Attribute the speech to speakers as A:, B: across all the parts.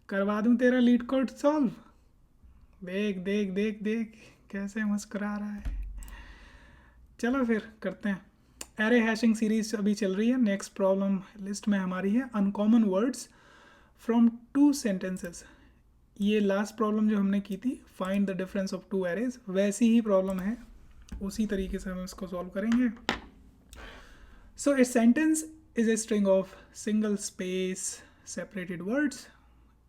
A: करवा दूं तेरा लीड कोड सॉल्व। देख देख देख देख कैसे मुस्कुरा रहा है। चलो फिर करते हैं। एरे हैशिंग सीरीज अभी चल रही है। नेक्स्ट प्रॉब्लम लिस्ट में हमारी है uncommon words from two sentences. ये लास्ट प्रॉब्लम जो हमने की थी, find the difference of two arrays, वैसी ही प्रॉब्लम है, उसी तरीके से हम इसको सॉल्व करेंगे। So a sentence is a string of single space separated words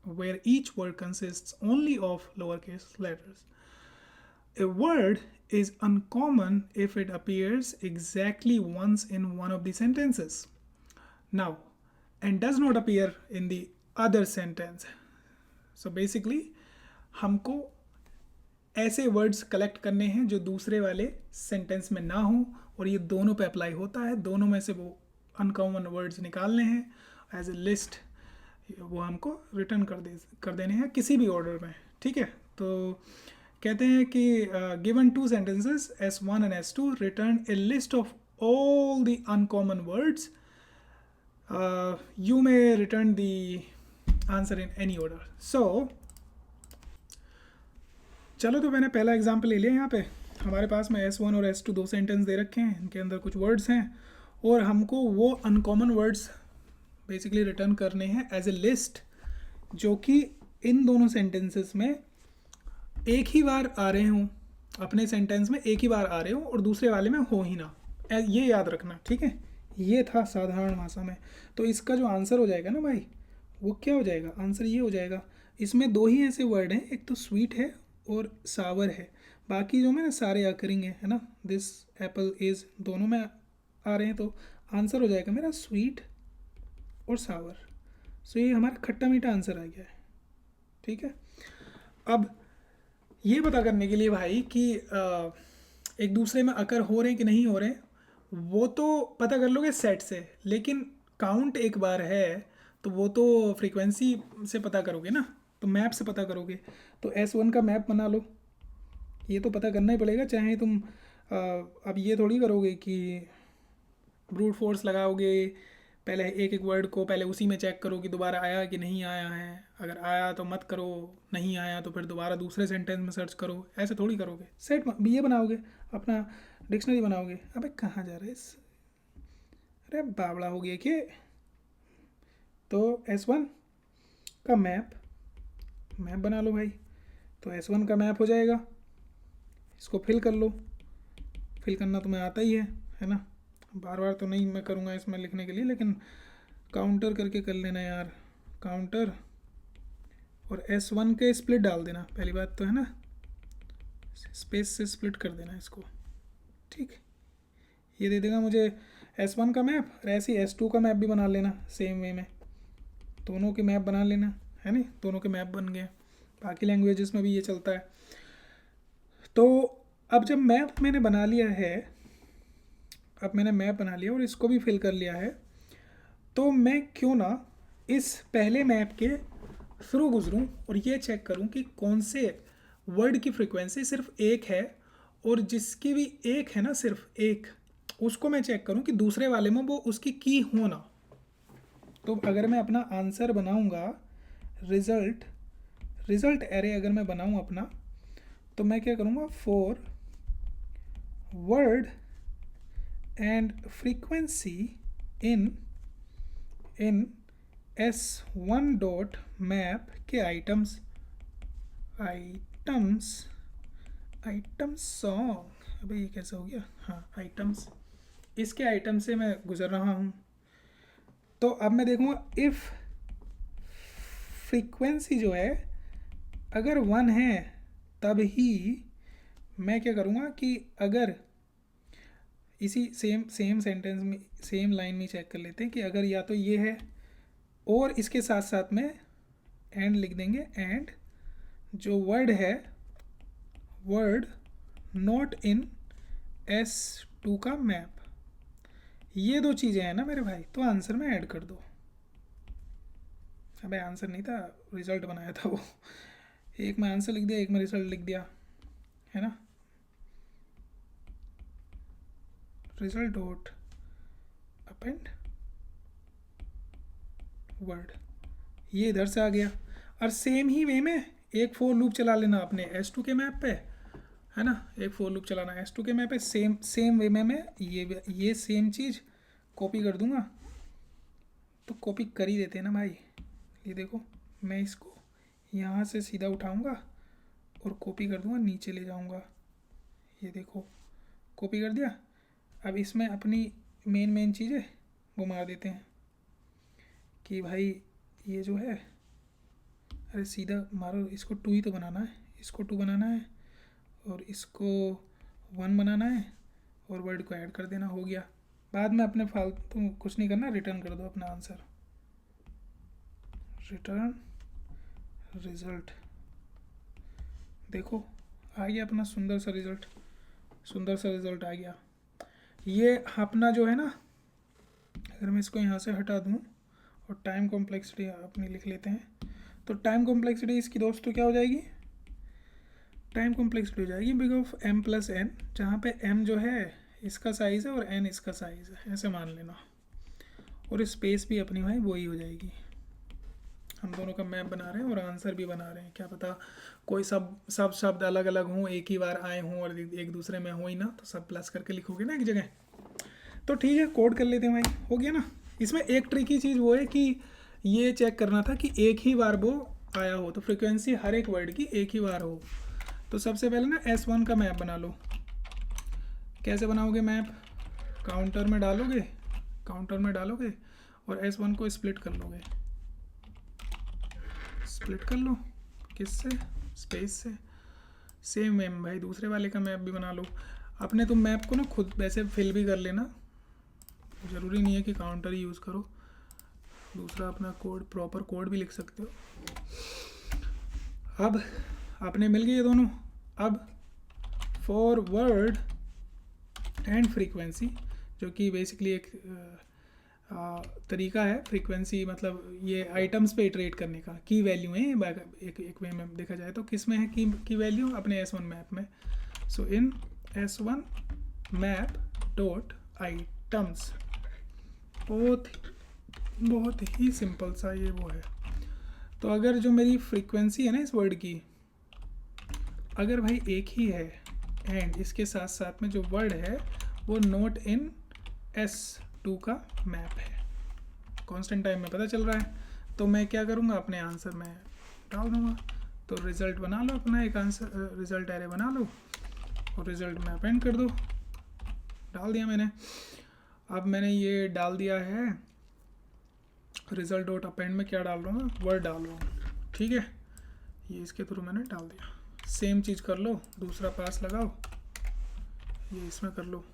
A: where each word consists only of lowercase letters. A word is uncommon if it appears exactly once in one of the sentences. Now, and does not appear in the other sentence. So basically, हमको ऐसे words collect करने हैं जो दूसरे वाले sentence में ना हो, और ये दोनों पे अप्लाई होता है। दोनों में से वो अनकॉमन वर्ड्स निकालने हैं एज ए लिस्ट, वो हमको रिटर्न कर देने हैं किसी भी ऑर्डर में। ठीक है, तो कहते हैं कि given two sentences S1 and S2 return a list of all the uncommon words, you may return the answer in any order. So चलो, तो मैंने पहला एग्जाम्पल ले लिया। यहाँ पे हमारे पास में S1 और S2 दो सेंटेंस दे रखे हैं, इनके अंदर कुछ वर्ड्स हैं और हमको वो अनकॉमन वर्ड्स बेसिकली रिटर्न करने हैं एज ए लिस्ट, जो कि इन दोनों सेंटेंसेस में एक ही बार आ रहे हों, अपने सेंटेंस में एक ही बार आ रहे हों और दूसरे वाले में हो ही ना। ये याद रखना, ठीक है। ये था साधारण भाषा में। तो इसका जो आंसर हो जाएगा ना भाई, वो क्या हो जाएगा, आंसर ये हो जाएगा। इसमें दो ही ऐसे वर्ड हैं, एक तो स्वीट है और सावर है, बाकी जो में सारे अकरिंग है ना, दिस एप्पल इज़ दोनों में आ रहे हैं। तो आंसर हो जाएगा मेरा स्वीट और सावर। सो ये हमारा खट्टा मीठा आंसर आ गया है। ठीक है, अब ये पता करने के लिए भाई कि एक दूसरे में अकर हो रहे हैं कि नहीं हो रहे हैं, वो तो पता कर लोगे सेट से, लेकिन काउंट एक बार है तो वो तो फ्रीक्वेंसी से पता करोगे ना, तो मैप से पता करोगे। तो S1 का मैप बना लो, ये तो पता करना ही पड़ेगा। चाहे तुम अब ये थोड़ी करोगे कि ब्रूट फोर्स लगाओगे, पहले एक एक वर्ड को पहले उसी में चेक करो कि दोबारा आया कि नहीं आया है, अगर आया तो मत करो, नहीं आया तो फिर दोबारा दूसरे सेंटेंस में सर्च करो, ऐसे थोड़ी करोगे। सेट ये बनाओगे, अपना डिक्शनरी बनाओगे। अबे कहाँ जा रहे इस, अरे बावड़ा हो गया कि। तो S1 का मैप बना लो भाई। तो S1 का मैप हो जाएगा, इसको फिल कर लो। फिल करना तुम्हें आता ही है ना, बार बार तो नहीं मैं करूँगा इसमें लिखने के लिए, लेकिन काउंटर करके कर लेना यार, काउंटर और S1 के स्प्लिट डाल देना, पहली बात तो है ना, स्पेस से स्प्लिट कर देना इसको। ठीक, ये दे देगा मुझे S1 का मैप, और ऐसे ही S2 का मैप भी बना लेना सेम वे में, दोनों के मैप बना लेना, है नहीं, दोनों के मैप बन गए। बाकी लैंग्वेजेस में भी ये चलता है। तो अब जब मैप मैंने बना लिया है, अब मैंने मैप बना लिया और इसको भी फिल कर लिया है, तो मैं क्यों ना इस पहले मैप के थ्रू गुजरूं और ये चेक करूं कि कौन से वर्ड की फ्रीक्वेंसी सिर्फ एक है, और जिसकी भी एक है ना, सिर्फ एक, उसको मैं चेक करूं कि दूसरे वाले में वो उसकी की हो ना। तो अगर मैं अपना आंसर बनाऊंगा, रिजल्ट एरे अगर मैं बनाऊं अपना, तो मैं क्या करूंगा, for word and frequency in S1 dot map के आइटम्स सॉन्ग। अबे ये कैसे हो गया, हाँ आइटम्स, इसके आइटम से मैं गुजर रहा हूँ। तो अब मैं देखूँगा इफ़ फ्रीक्वेंसी जो है अगर 1 है, तब ही मैं क्या करूँगा कि अगर इसी सेम सेंटेंस में, सेम लाइन में चेक कर लेते हैं कि अगर या तो ये है और इसके साथ साथ में एंड लिख देंगे, एंड जो वर्ड है, वर्ड नॉट इन S2 का मैप, ये दो चीज़ें हैं ना मेरे भाई, तो आंसर में ऐड कर दो। अबे आंसर नहीं था, रिजल्ट बनाया था वो, एक में आंसर लिख दिया, एक में रिजल्ट लिख दिया, है ना। रिजल्ट डॉट अपेंड वर्ड, ये इधर से आ गया। और सेम ही वे में एक फोर लूप चला लेना अपने S2 के मैप पे, है ना, एक फोर लूप चलाना S2 के मैप पे, सेम सेम वे में मैं ये सेम चीज़ कॉपी कर दूंगा। तो कॉपी कर ही देते हैं ना भाई। ये देखो, मैं इसको यहाँ से सीधा उठाऊंगा और कॉपी कर दूंगा, नीचे ले जाऊंगा। ये देखो, कॉपी कर दिया। अब इसमें अपनी मेन चीज़ें वो मार देते हैं कि भाई ये जो है, अरे सीधा मारो, इसको 2 ही तो बनाना है, इसको 2 बनाना है और इसको 1 बनाना है और वर्ड को ऐड कर देना, हो गया। बाद में अपने फालतू कुछ नहीं करना, रिटर्न कर दो अपना आंसर, रिटर्न रिजल्ट। देखो आ गया अपना सुंदर सा रिजल्ट, सुंदर सा रिजल्ट आ गया। ये अपना जो है ना, अगर मैं इसको यहाँ से हटा दूँ और टाइम कॉम्प्लेक्सिटी अपनी लिख लेते हैं, तो टाइम कॉम्प्लेक्सिटी इसकी दोस्तों क्या हो जाएगी, टाइम कॉम्प्लेक्सिटी हो जाएगी big of m plus n, जहाँ पे m जो है इसका साइज़ है और n इसका साइज़ है, ऐसे मान लेना। और स्पेस भी अपनी भाई वही हो जाएगी। हम दोनों का मैप बना रहे हैं और आंसर भी बना रहे हैं, क्या पता कोई सब शब्द अलग अलग हों, एक ही बार आए हों और एक दूसरे में हो ही ना, तो सब प्लस करके लिखोगे ना एक जगह। तो ठीक है, कोड कर लेते हैं भाई, हो गया ना। इसमें एक ट्रिकी चीज़ वो है कि ये चेक करना था कि एक ही बार वो आया हो, तो फ्रिक्वेंसी हर एक वर्ड की एक ही बार हो। तो सबसे पहले ना S1 का मैप बना लो। कैसे बनाओगे मैप, काउंटर में डालोगे, काउंटर में डालोगे और S1 को स्प्लिट कर लोगे, स्प्लिट कर लो, किससे, स्पेस से। सेम मैम भाई दूसरे वाले का मैप भी बना लो अपने। तुम मैप को ना खुद वैसे फिल भी कर लेना, ज़रूरी नहीं है कि काउंटर ही यूज़ करो, दूसरा अपना कोड, प्रॉपर कोड भी लिख सकते हो। अब आपने मिल गए ये दोनों। अब फॉर वर्ड एंड फ्रीक्वेंसी, जो कि बेसिकली एक तरीका है, फ्रीक्वेंसी मतलब ये आइटम्स पे इटरेट करने का, की वैल्यू है एक वे में देखा जाए तो। किस में है की वैल्यू, अपने S1 मैप में। सो इन S1 मैप डॉट आइटम्स, बहुत ही सिंपल सा ये वो है। तो अगर जो मेरी फ्रीक्वेंसी है ना इस वर्ड की, अगर भाई एक ही है एंड इसके साथ साथ में जो वर्ड है वो नोट इन S2 का मैप है, कांस्टेंट टाइम में पता चल रहा है, तो मैं क्या करूँगा, अपने आंसर में डाल दूँगा। तो रिज़ल्ट बना लो अपना, एक आंसर रिज़ल्ट एरे बना लो और रिज़ल्ट में अपेंड कर दो। डाल दिया मैंने। अब मैंने ये डाल दिया है रिज़ल्ट डॉट अपेंड में, क्या डाल रहा हूँ, वर्ड डाल रहा हूँ, ठीक है, ये इसके थ्रू मैंने डाल दिया। सेम चीज़ कर लो, दूसरा पास लगाओ, ये इसमें कर लो।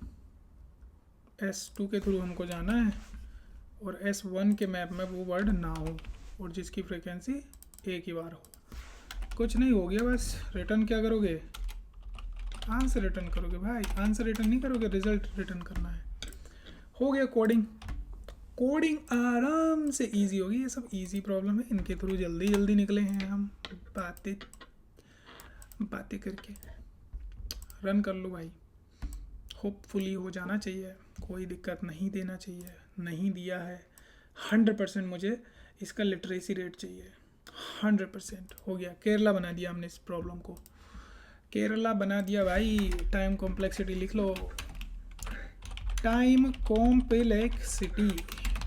A: S2 के थ्रू हमको जाना है और S1 के मैप में वो वर्ड ना हो और जिसकी फ्रीक्वेंसी एक ही बार हो। कुछ नहीं, हो गया बस। रिटर्न क्या करोगे, आंसर रिटर्न करोगे भाई, आंसर रिटर्न नहीं करोगे, रिजल्ट रिटर्न करना है। हो गया कोडिंग। कोडिंग आराम से इजी होगी, ये सब इजी प्रॉब्लम है, इनके थ्रू जल्दी जल्दी निकले हैं हम, बातें करके। रन कर लो भाई, होपफुली हो जाना चाहिए, कोई दिक्कत नहीं देना चाहिए। नहीं दिया है 100%, मुझे इसका लिटरेसी रेट चाहिए 100%। हो गया, केरला बना दिया हमने इस प्रॉब्लम को, केरला बना दिया भाई। टाइम कॉम्प्लेक्सिटी लिख लो, टाइम कॉम्प्लेक्सिटी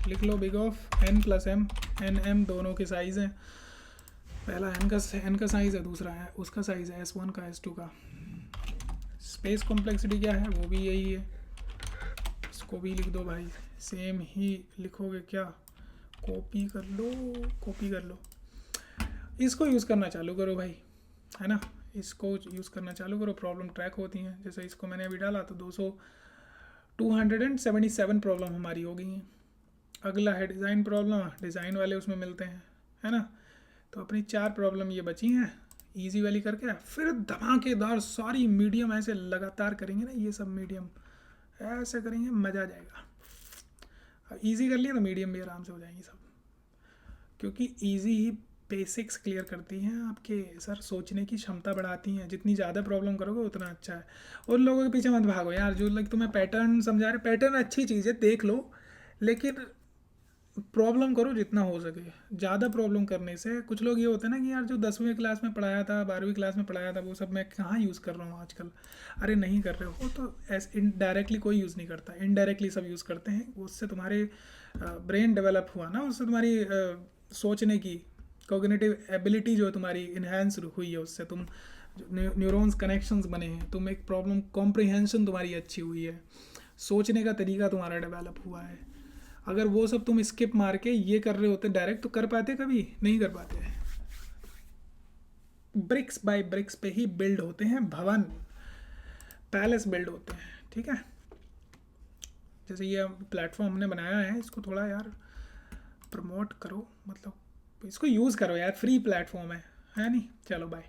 A: लिख लो big of n plus m, n m दोनों के साइज़ हैं, पहला n का साइज़ है, दूसरा है उसका साइज़ है S1 का S2 का। स्पेस कॉम्प्लेक्सिटी क्या है, वो भी यही है, इसको भी लिख दो भाई, सेम ही लिखोगे क्या, कॉपी कर लो, कॉपी कर लो। इसको यूज़ करना चालू करो भाई, है ना, इसको यूज़ करना चालू करो, प्रॉब्लम ट्रैक होती हैं। जैसे इसको मैंने अभी डाला तो 277 प्रॉब्लम हमारी हो गई हैं। अगला है डिज़ाइन प्रॉब्लम, डिज़ाइन वाले उसमें मिलते हैं, है ना। तो अपनी 4 प्रॉब्लम ये बची हैं, इजी वाली करके फिर धमाकेदार सारी मीडियम ऐसे लगातार करेंगे ना, ये सब मीडियम ऐसे करेंगे, मज़ा आ जाएगा। इजी कर लिया तो मीडियम भी आराम से हो जाएंगी सब, क्योंकि इजी ही बेसिक्स क्लियर करती हैं आपके सर, सोचने की क्षमता बढ़ाती हैं। जितनी ज़्यादा प्रॉब्लम करोगे उतना अच्छा है। उन लोगों के पीछे मत भागो यार जो तुम्हें पैटर्न समझा रहे, पैटर्न अच्छी चीज़ है, देख लो, लेकिन प्रॉब्लम करो जितना हो सके। ज़्यादा प्रॉब्लम करने से, कुछ लोग ये होते हैं ना कि यार जो 10वीं क्लास में पढ़ाया था, 12वीं क्लास में पढ़ाया था, वो सब मैं कहाँ यूज़ कर रहा हूँ आजकल। अरे नहीं कर रहे हो तो ऐसे इनडायरेक्टली कोई यूज़ नहीं करता, इनडायरेक्टली सब यूज़ करते हैं। उससे तुम्हारे ब्रेन डेवलप हुआ ना, उससे तुम्हारी सोचने की कॉग्निटिव एबिलिटी जो है तुम्हारी इन्हेंस हुई है, उससे तुम न्यूरॉन्स कनेक्शंस बने हैं, तुम एक प्रॉब्लम कॉम्प्रिहेंशन तुम्हारी अच्छी हुई है, सोचने का तरीका तुम्हारा डेवलप हुआ है। अगर वो सब तुम स्किप मार के ये कर रहे होते डायरेक्ट, तो कर पाते? कभी नहीं कर पाते। ब्रिक्स बाय ब्रिक्स पे ही बिल्ड होते हैं भवन, पैलेस बिल्ड होते हैं, ठीक है। जैसे ये प्लेटफॉर्म हमने बनाया है, इसको थोड़ा यार प्रमोट करो, मतलब इसको यूज़ करो यार, फ्री प्लेटफॉर्म है नहीं? चलो बाय।